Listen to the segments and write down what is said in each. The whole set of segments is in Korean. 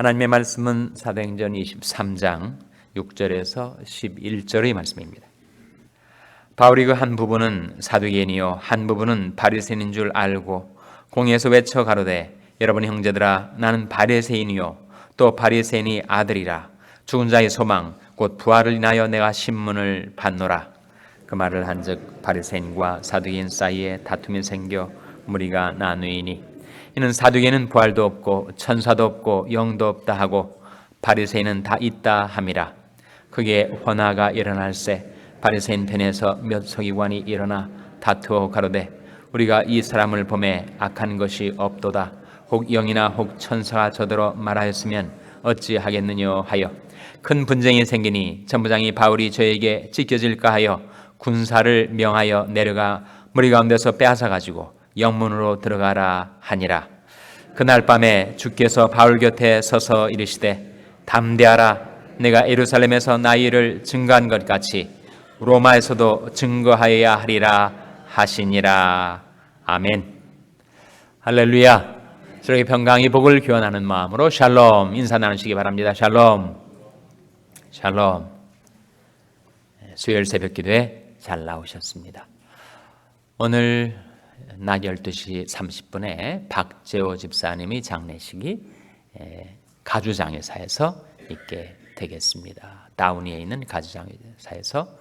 하나님의 말씀은 사도행전 23장 6절에서 11절의 말씀입니다. 바울이 그 한 부분은 사두개인이요 한 부분은 바리새인인 줄 알고 공회에서 외쳐 가로되 여러분 형제들아 나는 바리새인이요 또 바리새인의 아들이라 죽은 자의 소망 곧 부활을 인하여 내가 신문을 받노라. 그 말을 한즉 바리새인과 사두개인 사이에 다툼이 생겨 무리가 나누이니 이는 사두개인은 부활도 없고 천사도 없고 영도 없다 하고 바리새인은 다 있다 함이라. 그게 헌화가 일어날세 바리새인 편에서 몇 서기관이 일어나 다투어 가로되 우리가 이 사람을 보매 악한 것이 없도다. 혹 영이나 혹 천사가 저더러 말하였으면 어찌하겠느냐 하여 큰 분쟁이 생기니 전부장이 바울이 저에게 찢겨질까 하여 군사를 명하여 내려가 무리 가운데서 빼앗아 가지고 영문으로 들어가라 하니라. 그날 밤에 주께서 바울 곁에 서서 이르시되 담대하라. 내가 예루살렘에서 나의 일을 증거한 것 같이 로마에서도 증거하여야 하리라 하시니라. 아멘. 할렐루야. 저에게 평강의 복을 기원하는 마음으로 샬롬 인사 나누시기 바랍니다. 샬롬. 샬롬. 수요일 새벽 기도에 잘 나오셨습니다. 오늘 낮 12시 30분에 박재호 집사님의 장례식이 가주장애사에서 있게 되겠습니다. 다운이에 있는 가주장애사에서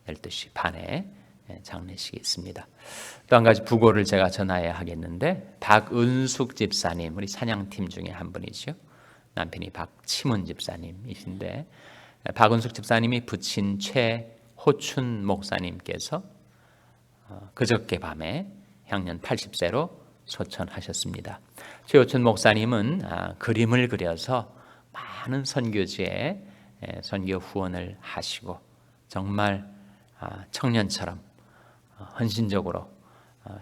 12시 반에 장례식이 있습니다. 또 한 가지 부고를 제가 전해야 하겠는데 박은숙 집사님, 우리 찬양팀 중에 한 분이죠. 남편이 박치문 집사님이신데 박은숙 집사님이 부친 최호춘 목사님께서 그저께 밤에 향년 80세로 소천하셨습니다. 최호춘 목사님은 그림을 그려서 많은 선교지에 선교 후원을 하시고 정말 청년처럼 헌신적으로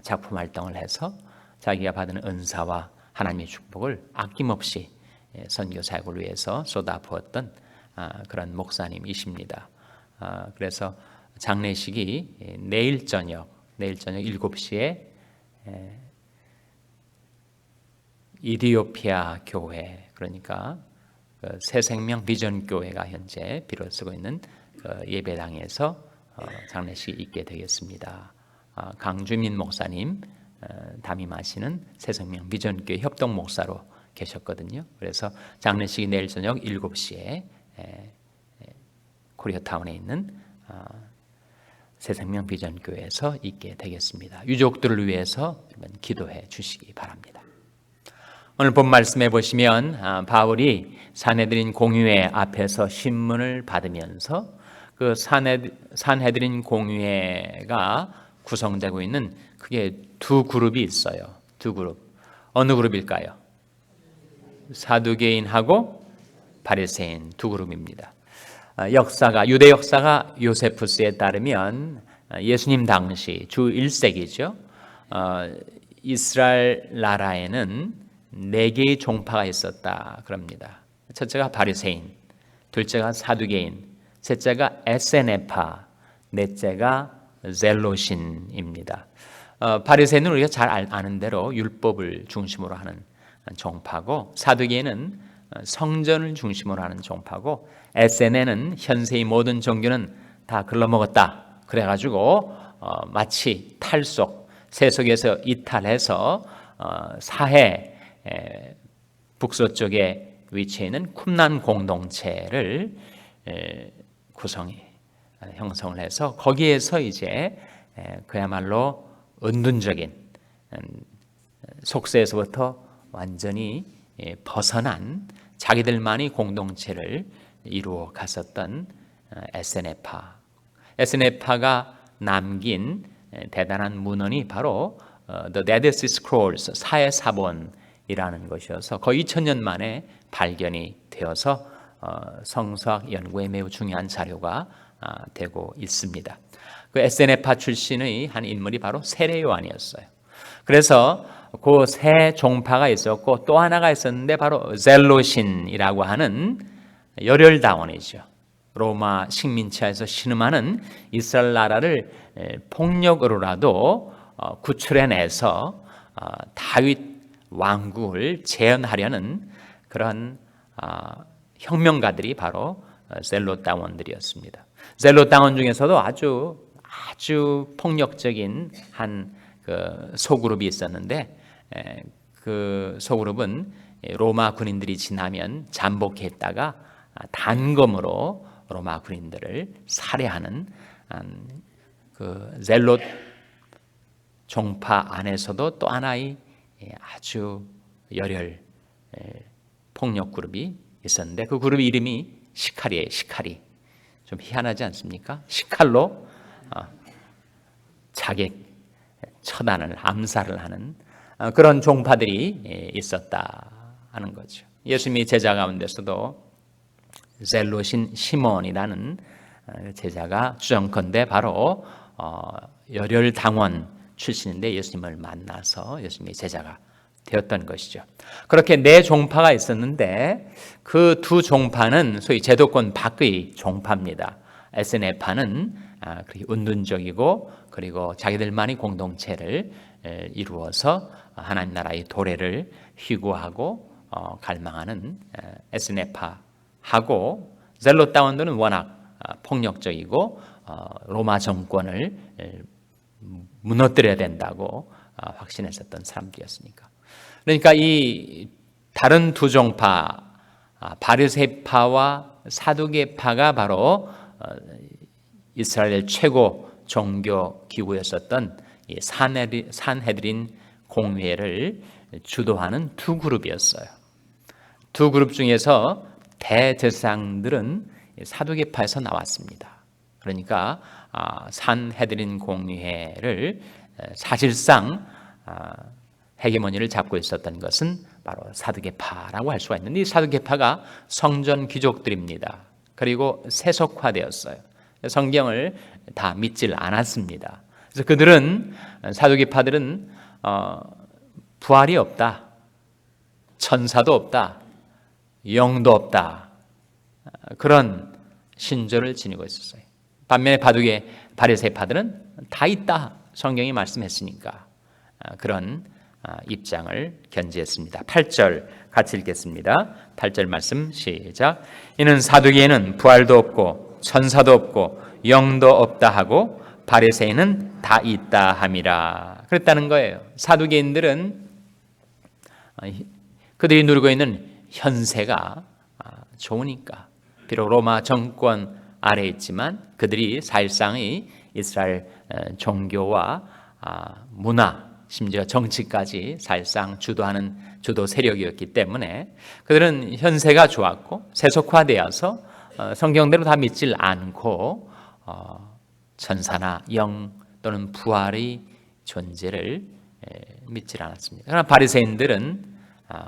작품 활동을 해서 자기가 받은 은사와 하나님의 축복을 아낌없이 선교 사역을 위해서 쏟아부었던 그런 목사님이십니다. 그래서 장례식이 내일 저녁 7시에 이디오피아 교회, 그러니까 새생명 비전 교회가 현재 비로 쓰고 있는 예배당에서 장례식이 있게 되겠습니다. 강주민 목사님 담임하시는 새생명 비전 교회 협동 목사로 계셨거든요. 그래서 장례식이 내일 저녁 7시에 코리아타운에 있는 새생명 비전 교회에서 있게 되겠습니다. 유족들을 위해서 기도해 주시기 바랍니다. 오늘 본 말씀해 보시면 바울이 산헤드린 공의회 앞에서 신문을 받으면서 그 산헤드린 공의회가 구성되고 있는 크게 두 그룹이 있어요. 두 그룹. 어느 그룹일까요? 사두개인하고 바리새인 두 그룹입니다. 유대 역사가 요세푸스에 따르면 예수님 당시 주 1세기죠. 이스라엘 나라에는 4개의 종파가 있었다 그럽니다. 첫째가 바리새인, 둘째가 사두개인, 셋째가 에세네파, 넷째가 젤로신입니다. 바리새인은 우리가 잘 아는 대로 율법을 중심으로 하는 종파고, 사두개인은 성전을 중심으로 하는 종파고, 에세네는 현세의 모든 종교는 다 글러먹었다. 그래가지고 마치 탈속, 세속에서 이탈해서 사해 북서쪽에 위치해 있는 쿰란 공동체를 형성을 해서 거기에서 이제 그야말로 은둔적인 속세에서부터 완전히 벗어난 자기들만의 공동체를 이루어 갔었던 에스네파가 남긴 대단한 문헌이 바로 The Dead Sea Scrolls, 사해사본이라는 것이어서 거의 2000년 만에 발견이 되어서 성서학 연구에 매우 중요한 자료가 되고 있습니다. 그 에스네파 출신의 한 인물이 바로 세례 요한이었어요. 그래서 그 세 종파가 있었고 또 하나가 있었는데 바로 젤로신이라고 하는 열혈다원이죠. 로마 식민지하에서 신음하는 이스라엘 나라를 폭력으로라도 구출해내서 다윗 왕국을 재현하려는 그런 혁명가들이 바로 젤롯 당원들이었습니다. 젤롯 당원 중에서도 아주 폭력적인 한 그 소그룹이 있었는데, 그 소그룹은 로마 군인들이 지나면 잠복했다가 단검으로 로마 군인들을 살해하는 그 젤롯 종파 안에서도 또 하나의 아주 열혈 폭력 그룹이 있었는데, 그 그룹 이름이 시카리예요. 시카리. 좀 희한하지 않습니까? 시칼로 자객 처단을, 암살을 하는 그런 종파들이 있었다 하는 거죠. 예수님이 제자 가운데서도 젤롯인 시몬이라는 제자가 주정컨대 바로 열혈 당원 출신인데 예수님을 만나서 예수님의 제자가 되었던 것이죠. 그렇게 네 종파가 있었는데 그 두 종파는 소위 제도권 밖의 종파입니다. SNF파는 그렇게 운동적이고 그리고 자기들만의 공동체를 이루어서 하나님 나라의 도래를 희구하고 갈망하는 SNF파하고, 젤롯 당원들은 워낙 폭력적이고 로마 정권을 무너뜨려야 된다고 확신했었던 사람들이었으니까. 그러니까 이 다른 두 종파, 바리새파와 사두개파가 바로 이스라엘 최고 종교 기구였었던 산헤드린 공회를 주도하는 두 그룹이었어요. 두 그룹 중에서 대제사장들은 사두개파에서 나왔습니다. 그러니까 산헤드린 공회를 사실상 헤게모니를 잡고 있었던 것은 바로 사두개파라고 할 수가 있는데, 이 사두개파가 성전 귀족들입니다. 그리고 세속화되었어요. 성경을 다 믿질 않았습니다. 그래서 그들은, 사두개파들은 부활이 없다, 천사도 없다, 영도 없다, 그런 신조를 지니고 있었어요. 반면에 바리새파들은 다 있다, 성경이 말씀했으니까 그런 입장을 견지했습니다. 8절 같이 읽겠습니다. 8절 말씀 시작. 이는 사두개인은 부활도 없고 천사도 없고 영도 없다 하고 바리새인은 다 있다 함이라. 그랬다는 거예요. 사두개인들은 그들이 누리고 있는 현세가 좋으니까, 비록 로마 정권 아래에 있지만 그들이 사실상의 이스라엘 종교와 문화, 심지어 정치까지 사실상 주도하는 주도 세력이었기 때문에 그들은 현세가 좋았고 세속화되어서 성경대로 다 믿질 않고 천사나 영 또는 부활의 존재를 믿질 않았습니다. 그러나 바리새인들은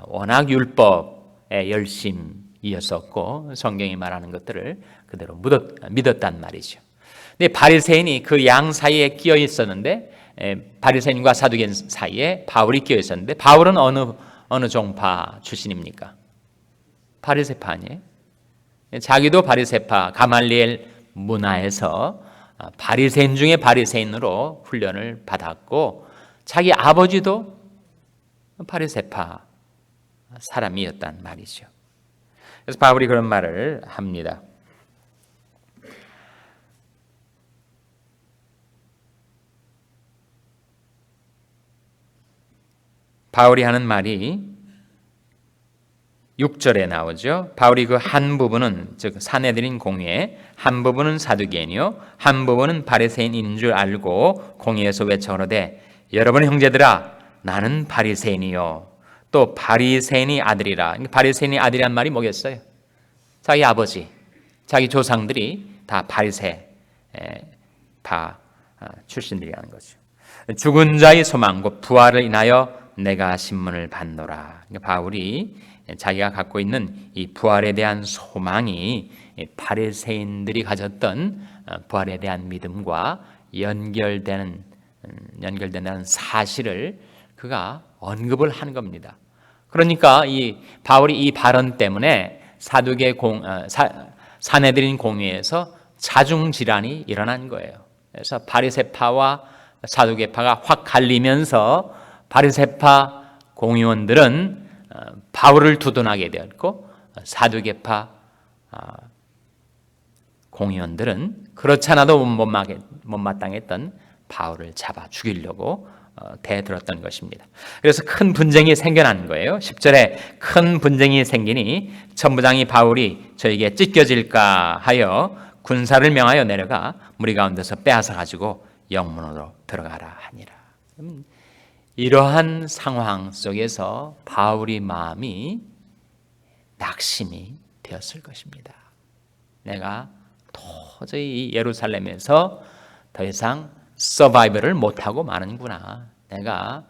워낙 율법에 열심이었었고 성경이 말하는 것들을 그대로 믿었단 말이죠. 근데 바리새인이 그 양 사이에 끼어 있었는데, 바리새인과 사두개인 사이에 바울이 끼어 있었는데, 바울은 어느 종파 출신입니까? 바리새파 아니에요? 자기도 바리새파 가말리엘 문화에서 바리새인 중에 바리새인으로 훈련을 받았고, 자기 아버지도 바리새파 사람이었단 말이죠. 그래서 바울이 그런 말을 합니다. 바울이 하는 말이 6절에 나오죠. 바울이 그 한 부분은, 즉 산헤드린 공회의 한 부분은 사두개인이요 한 부분은 바리새인인 줄 알고 공회에서 외쳐오되, 여러분 형제들아, 나는 바리새인이요 또 바리새인의 아들이라. 바리새인의 아들이란 말이 뭐겠어요? 자기 아버지, 자기 조상들이 다 바리새파 출신들이라는 거죠. 죽은 자의 소망 곧 부활을 인하여 내가 신문을 받노라. 바울이 자기가 갖고 있는 이 부활에 대한 소망이 바리새인들이 가졌던 부활에 대한 믿음과 연결되는 사실을 그가 언급을 하는 겁니다. 그러니까 이 바울이 이 발언 때문에 산헤드린 공회에서 자중 질환이 일어난 거예요. 그래서 바리새파와 사두개파가 확 갈리면서 바리새파 공의원들은 바울을 두둔하게 되었고, 사두개파 공의원들은 그렇잖아도 못마땅했던 바울을 잡아 죽이려고 대들었던 것입니다. 그래서 큰 분쟁이 생겨나는 거예요. 10절에 큰 분쟁이 생기니 천부장이 바울이 저에게 찢겨질까 하여 군사를 명하여 내려가 무리 가운데서 빼앗아 가지고 영문으로 들어가라 하니라. 이러한 상황 속에서 바울의 마음이 낙심이 되었을 것입니다. 내가 도저히 예루살렘에서 더 이상 서바이벌을 못하고 마는구나. 내가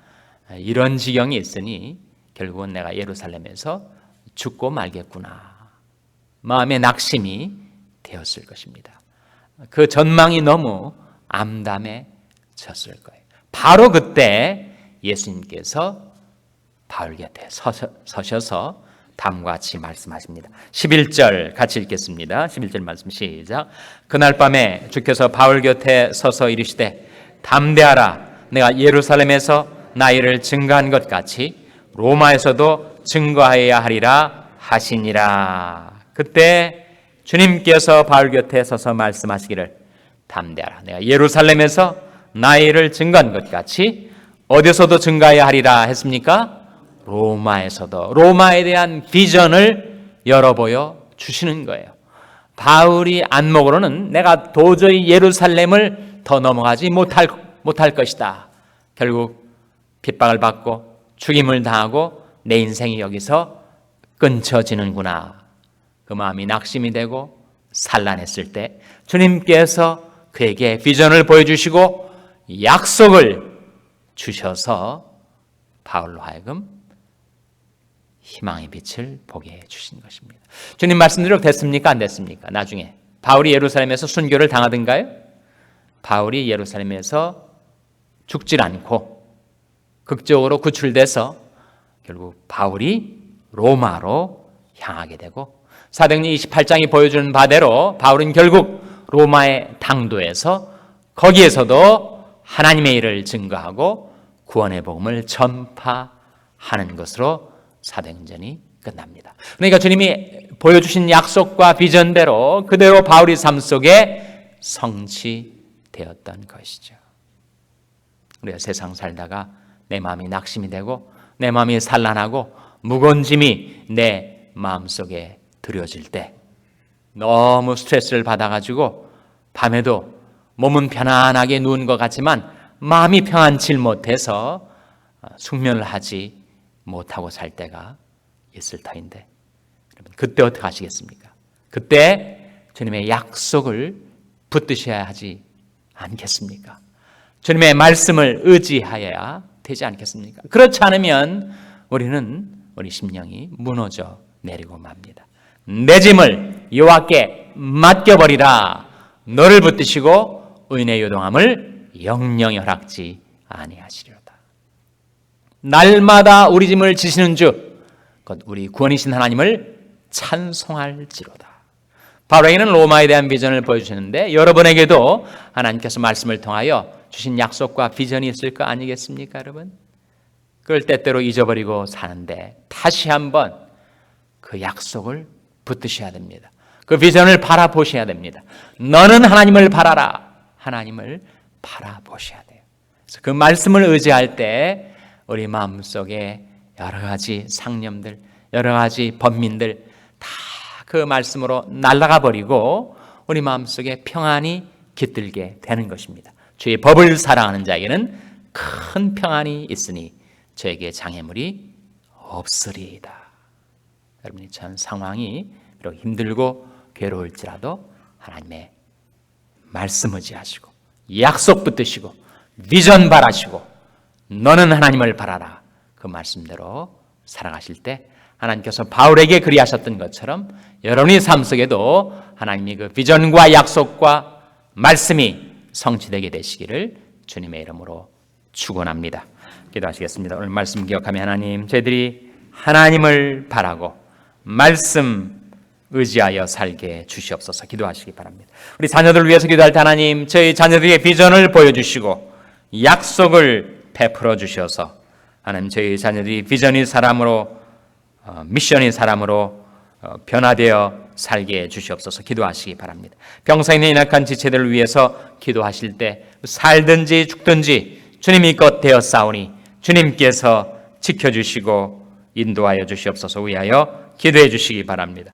이런 지경이 있으니 결국은 내가 예루살렘에서 죽고 말겠구나. 마음의 낙심이 되었을 것입니다. 그 전망이 너무 암담해졌을 거예요. 바로 그때 예수님께서 바울 곁에 서셔서 다음과 같이 말씀하십니다. 11절 같이 읽겠습니다. 11절 말씀 시작. 그날 밤에 주께서 바울 곁에 서서 이르시되 담대하라. 내가 예루살렘에서 나의 일을 증거한 것 같이 로마에서도 증거하여야 하리라 하시니라. 그때 주님께서 바울 곁에 서서 말씀하시기를 담대하라. 내가 예루살렘에서 나의 일을 증거한 것 같이 어디서도 증거해야 하리라 했습니까? 로마에서도. 로마에 대한 비전을 열어보여 주시는 거예요. 바울이 안목으로는 내가 도저히 예루살렘을 더 넘어가지 못할 것이다. 결국 핍박을 받고 죽임을 당하고 내 인생이 여기서 끊쳐지는구나. 그 마음이 낙심이 되고 산란했을 때 주님께서 그에게 비전을 보여주시고 약속을 주셔서 바울로 하여금 희망의 빛을 보게 해주신 것입니다. 주님 말씀대로 됐습니까? 안 됐습니까? 나중에 바울이 예루살렘에서 순교를 당하던가요? 바울이 예루살렘에서 죽질 않고 극적으로 구출돼서 결국 바울이 로마로 향하게 되고 사도행전 28장이 보여주는 바대로 바울은 결국 로마의 당도에서 거기에서도 하나님의 일을 증거하고 구원의 복음을 전파하는 것으로 사도행전이 끝납니다. 그러니까 주님이 보여주신 약속과 비전대로 그대로 바울의 삶 속에 성취되었던 것이죠. 우리가 세상 살다가 내 마음이 낙심이 되고 내 마음이 산란하고 무거운 짐이 내 마음속에 들여질 때 너무 스트레스를 받아가지고 밤에도 몸은 편안하게 누운 것 같지만 마음이 평안치 못해서 숙면을 하지 못하고 살 때가 있을 터인데 여러분 그때 어떻게 하시겠습니까? 그때 주님의 약속을 붙드셔야 하지 않겠습니까? 주님의 말씀을 의지하여야 되지 않겠습니까? 그렇지 않으면 우리 심령이 무너져 내리고 맙니다. 내 짐을 여호와께 맡겨버리라. 너를 붙드시고 의인의 요동함을 영영히 허락지 아니하시리로다. 날마다 우리 짐을 지시는 주 곧 우리 구원이신 하나님을 찬송할지로다. 바로에게는 로마에 대한 비전을 보여주셨는데 여러분에게도 하나님께서 말씀을 통하여 주신 약속과 비전이 있을 거 아니겠습니까, 여러분? 그걸 때때로 잊어버리고 사는데 다시 한번 그 약속을 붙드셔야 됩니다. 그 비전을 바라보셔야 됩니다. 너는 하나님을 바라라. 하나님을 바라보셔야 돼요. 그래서 그 말씀을 의지할 때 우리 마음속에 여러 가지 상념들, 여러 가지 번민들 다 그 말씀으로 날아가 버리고 우리 마음속에 평안이 깃들게 되는 것입니다. 주의 법을 사랑하는 자에게는 큰 평안이 있으니 저에게 장애물이 없으리이다. 여러분이 처한 상황이 비록 힘들고 괴로울지라도 하나님의 말씀 의지하시고 약속 붙드시고 비전 바라시고 너는 하나님을 바라라. 그 말씀대로 살아가실 때 하나님께서 바울에게 그리하셨던 것처럼 여러분의 삶 속에도 하나님이 그 비전과 약속과 말씀이 성취되게 되시기를 주님의 이름으로 축원합니다. 기도하시겠습니다. 오늘 말씀 기억하며 하나님, 저희들이 하나님을 바라고 말씀 의지하여 살게 주시옵소서. 기도하시기 바랍니다. 우리 자녀들을 위해서 기도할 때 하나님, 저희 자녀들의 비전을 보여주시고 약속을 베풀어 주셔서 하나님, 저희 자녀들이 비전의 사람으로 미션의 사람으로 변화되어 살게 해 주시옵소서. 기도하시기 바랍니다. 병상에 있는 약한 지체들을 위해서 기도하실 때 살든지 죽든지 주님이 것 되어 싸우니 주님께서 지켜주시고 인도하여 주시옵소서. 위하여 기도해 주시기 바랍니다.